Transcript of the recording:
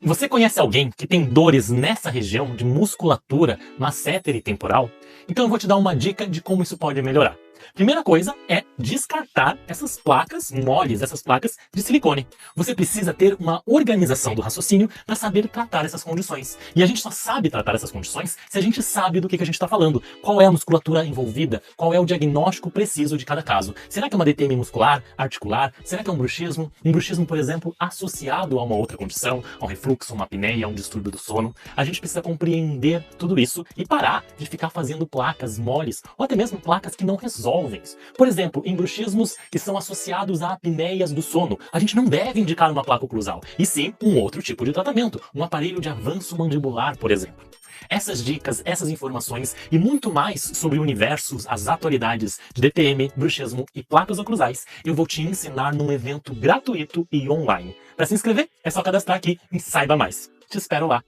Você conhece alguém que tem dores nessa região de musculatura, masséter e temporal? Então eu vou te dar uma dica de como isso pode melhorar. Primeira coisa é descartar essas placas moles, essas placas de silicone. Você precisa ter uma organização do raciocínio para saber tratar essas condições. E a gente só sabe tratar essas condições se a gente sabe do que a gente está falando. Qual é a musculatura envolvida? Qual é o diagnóstico preciso de cada caso? Será que é uma DTM muscular, articular? Será que é um bruxismo? Um bruxismo, por exemplo, associado a uma outra condição, a um refluxo, uma apneia, a um distúrbio do sono? A gente precisa compreender tudo isso e parar de ficar fazendo placas moles ou até mesmo placas que não resolvem. Por exemplo, em bruxismos que são associados a apneias do sono, a gente não deve indicar uma placa oclusal, e sim um outro tipo de tratamento, um aparelho de avanço mandibular, por exemplo. Essas dicas, essas informações e muito mais sobre o universo, as atualidades de DTM, bruxismo e placas oclusais, eu vou te ensinar num evento gratuito e online. Para se inscrever, é só cadastrar aqui e saiba mais. Te espero lá!